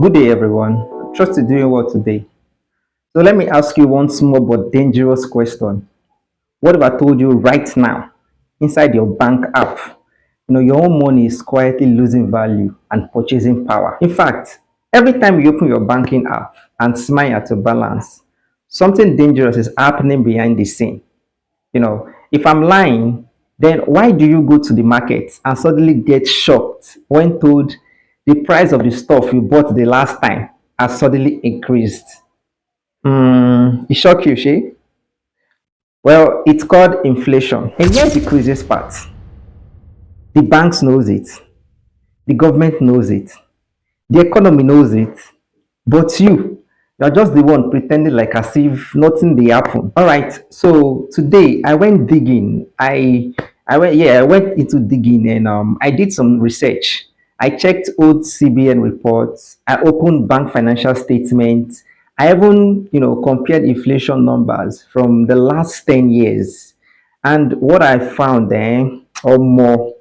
Good day, everyone. Trust you're doing well today. So let me ask you one small but dangerous question. What if I told you right now, inside your bank app, your own money is quietly losing value and purchasing power? In fact, every time you open your banking app and smile at your balance, something dangerous is happening behind the scene. If I'm lying, then why do you go to the market and suddenly get shocked when told the price of the stuff you bought the last time has suddenly increased? It shock you, Shay? Well, it's called inflation. And here's the craziest part. The banks knows it, the government knows it, the economy knows it, but you're just the one pretending like as if nothing they happen. All right. So today I went digging. I went into digging and I did some research. I checked old CBN reports. I opened bank financial statements. I even compared inflation numbers from the last 10 years. And what I found then, or more,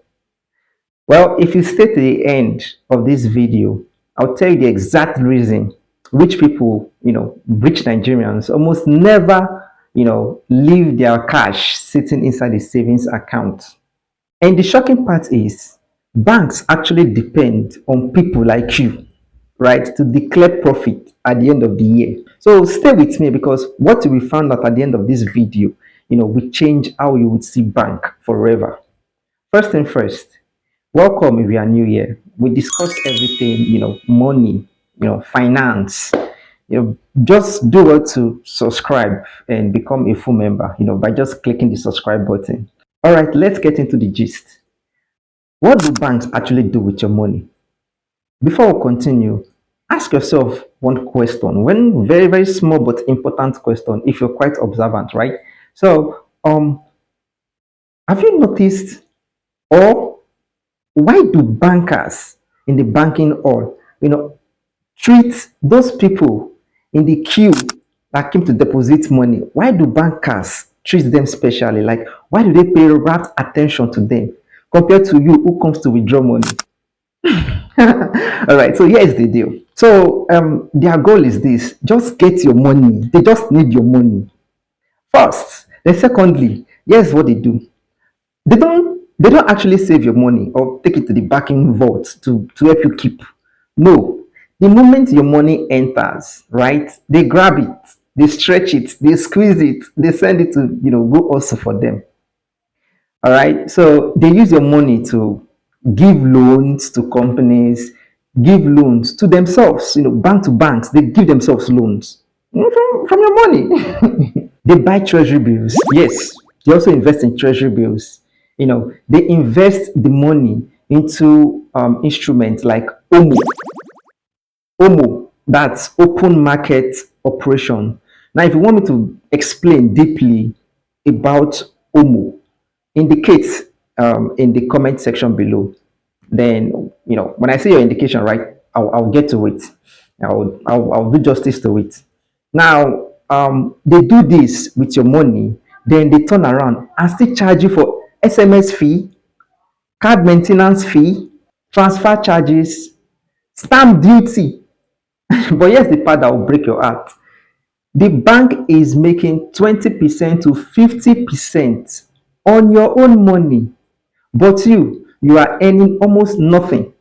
well, if you stay to the end of this video, I'll tell you the exact reason rich people, rich Nigerians almost never, leave their cash sitting inside a savings account. And the shocking part is banks actually depend on people like you, right, to declare profit at the end of the year. So stay with me because what we found out at the end of this video, will change how you would see bank forever. First thing first, welcome if you are new here. We discussed everything, money, finance. Just do well to subscribe and become a full member, by just clicking the subscribe button. All right, let's get into the gist. What do banks actually do with your money? Before we continue, ask yourself one question, one very, very small but important question if you're quite observant, right? So, have you noticed or why do bankers in the banking hall, treat those people in the queue that came to deposit money? Why do bankers treat them specially? Like, why do they pay rapt attention to them compared to you who comes to withdraw money? All right, so here's the deal. So, their goal is this: just get your money. They just need your money first. Then, secondly, here's what they do: they don't actually save your money or take it to the backing vault to help you keep. No. The moment your money enters, right, they grab it, they stretch it, they squeeze it, they send it to go also for them. All right. So they use your money to give loans to companies, give loans to themselves, bank to banks, they give themselves loans from your money. They buy treasury bills. Yes, they also invest in treasury bills. They invest the money into instruments like OMO, that's open market operation. Now, if you want me to explain deeply about OMO, indicate in the comment section below. Then, when I say your indication, right, I'll get to it. I'll do justice to it. Now, they do this with your money, then they turn around and still charge you for SMS fee, card maintenance fee, transfer charges, stamp duty. But here's the part that will break your heart. The bank is making 20% to 50% on your own money, but you are earning almost nothing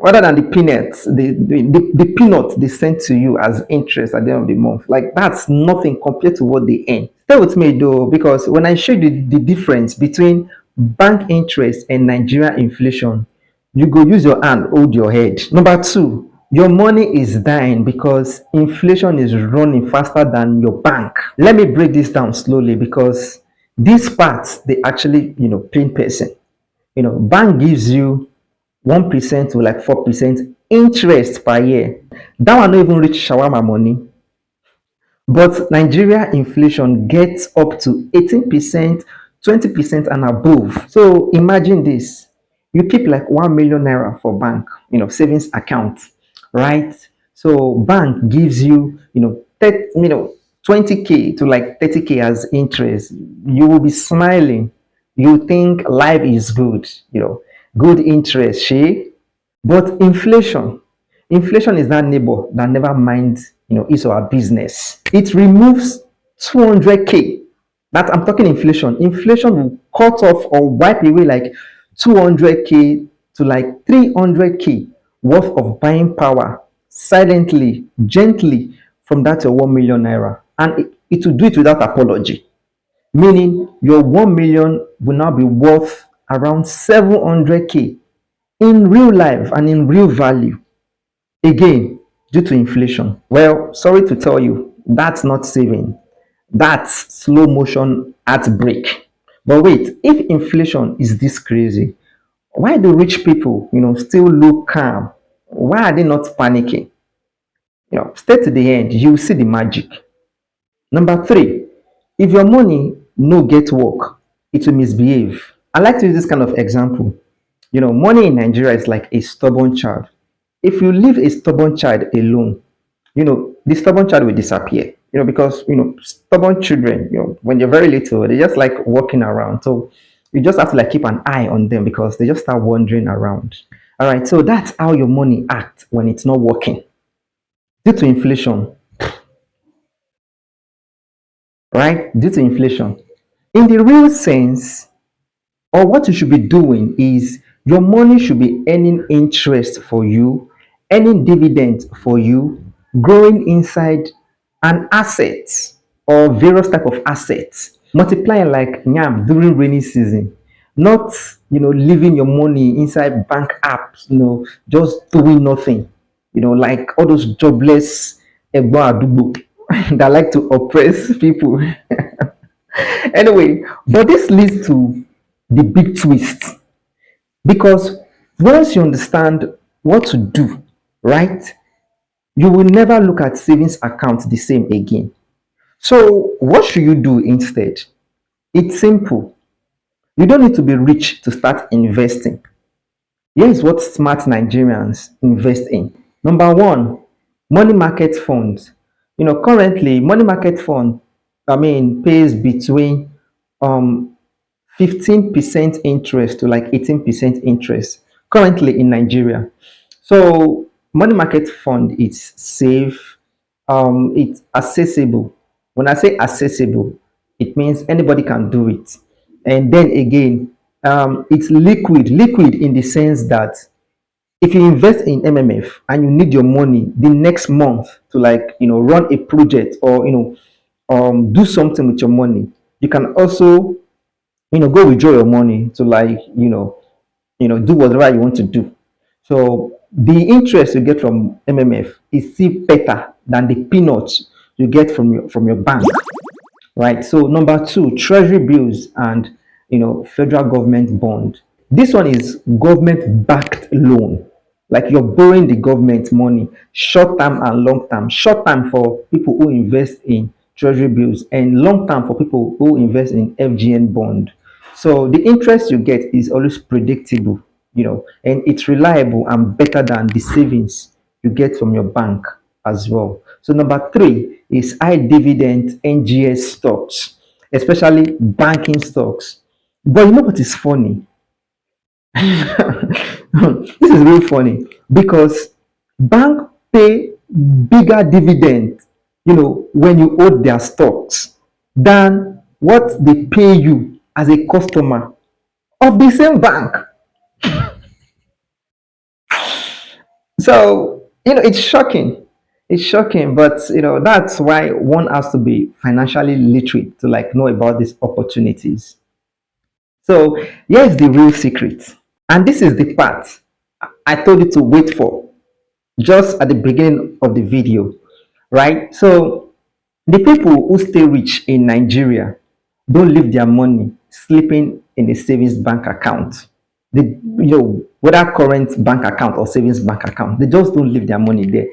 other than the peanuts, the peanut they send to you as interest at the end of the month. Like, that's nothing compared to what they earn. Stay with me though, because when I show you the difference between bank interest and Nigeria inflation, you go use your hand, hold your head. Number two, your money is dying because inflation is running faster than your bank. Let me break this down slowly because these parts they actually pain person. Bank gives you 1% to like 4% interest per year. That one not even reach shawarma money. But Nigeria inflation gets up to 18%, 20% and above. So imagine this. You keep like 1 million naira for bank, savings account, right? So bank gives you, 20k to like 30k as interest. You will be smiling. You think life is good, good interest, she. But inflation, Inflation is that neighbor that never minds, his or her business. It removes 200k. That I'm talking inflation. Inflation will cut off or wipe away like 200k to like 300k worth of buying power silently, gently from that your 1 million naira. And it will do it without apology. Meaning your 1 million will now be worth around 700k in real life and in real value. Again, due to inflation. Well, sorry to tell you, that's not saving. That's slow motion heartbreak. But wait, if inflation is this crazy, why do rich people, still look calm? Why are they not panicking? Stay to the end, you see the magic. Number three, if your money no get work, it will misbehave. I like to use this kind of example. Money in Nigeria is like a stubborn child. If you leave a stubborn child alone, the stubborn child will disappear. Because stubborn children, when they're very little, they just like walking around. So you just have to like keep an eye on them because they just start wandering around. All right, so that's how your money acts when it's not working due to inflation, right? Due to inflation. In the real sense, or what you should be doing is your money should be earning interest for you, earning dividends for you, growing inside an asset or various type of assets, multiplying like yam during rainy season, not leaving your money inside bank apps, just doing nothing, like all those jobless Egbo Adubo that like to oppress people. Anyway, but this leads to the big twist because once you understand what to do, right, you will never look at savings account the same again. So, what should you do instead? It's simple. You don't need to be rich to start investing. Here is what smart Nigerians invest in. Number one, money market funds. Currently, money market fund, pays between um 15% interest to like 18% interest currently in Nigeria. So money market fund is safe, it's accessible. When I say accessible, it means anybody can do it. And then again, it's liquid in the sense that if you invest in MMF and you need your money the next month to like run a project or do something with your money, you can also go withdraw your money to like do whatever you want to do. So the interest you get from MMF is still better than the peanuts you get from your bank, right? So number two, treasury bills and federal government bond. This one is government backed loan. Like you're borrowing the government money, short term and long term. Short term for people who invest in treasury bills, and long term for people who invest in FGN bond. So the interest you get is always predictable, and it's reliable and better than the savings you get from your bank as well. So number three is high dividend NGS stocks, especially banking stocks. But you know what is funny? This is really funny because bank pay bigger dividend, when you hold their stocks than what they pay you as a customer of the same bank. So, it's shocking. It's shocking, but that's why one has to be financially literate to like know about these opportunities. So, here's the real secret. And this is the part I told you to wait for just at the beginning of the video, right? So the people who stay rich in Nigeria don't leave their money sleeping in a savings bank account. Whether current bank account or savings bank account, they just don't leave their money there.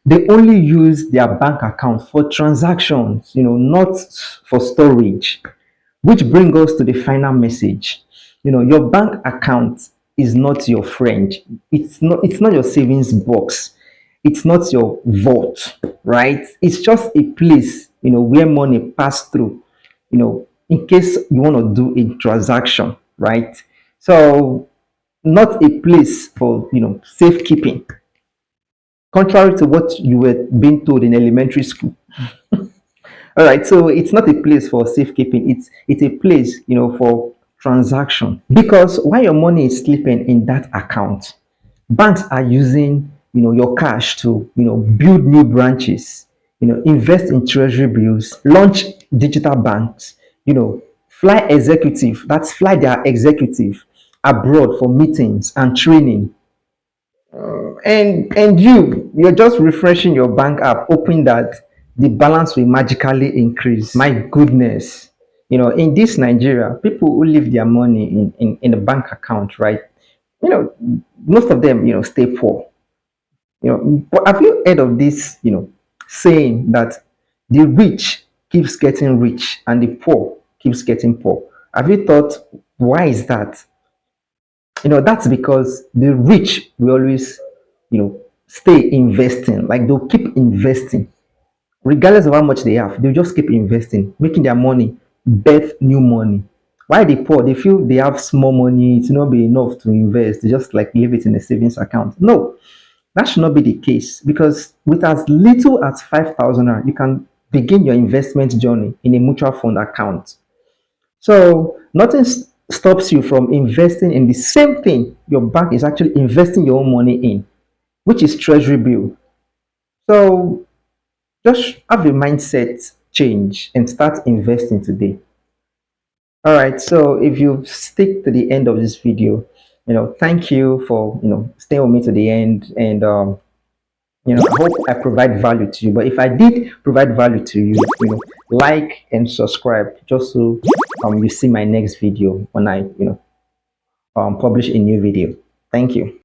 They only use their bank account for transactions, not for storage. Which brings us to the final message. Your bank account is not your friend. It's not your savings box. It's not your vault, right? It's just a place, where money pass through, in case you want to do a transaction, right? So not a place for safekeeping. contrary to what you were being told in elementary school. All right, so it's not a place for safekeeping. It's a place, for transaction. Because while your money is sleeping in that account, banks are using, your cash to, build new branches, invest in treasury bills, launch digital banks, fly executive. That's fly their executive abroad for meetings and training. And you're just refreshing your bank app, hoping that the balance will magically increase. My goodness. In this Nigeria, people who leave their money in a bank account, right? You know, most of them, stay poor. But have you heard of this, saying that the rich keeps getting rich and the poor keeps getting poor? Have you thought, why is that? That's because the rich will always, stay investing. Like they'll keep investing, regardless of how much they have. They'll just keep investing, making their money, birth new money. Why the poor? They feel they have small money, it's not be enough to invest. They just like leave it in a savings account. No, that should not be the case because with as little as 5,000 naira, you can begin your investment journey in a mutual fund account. So nothing stops you from investing in the same thing your bank is actually investing your own money in, which is treasury bill. So just have a mindset change and start investing today. All right. So if you stick to the end of this video, thank you for staying with me to the end. And I hope I provide value to you. But if I did provide value to you, like and subscribe just so you see my next video when I publish a new video. Thank you.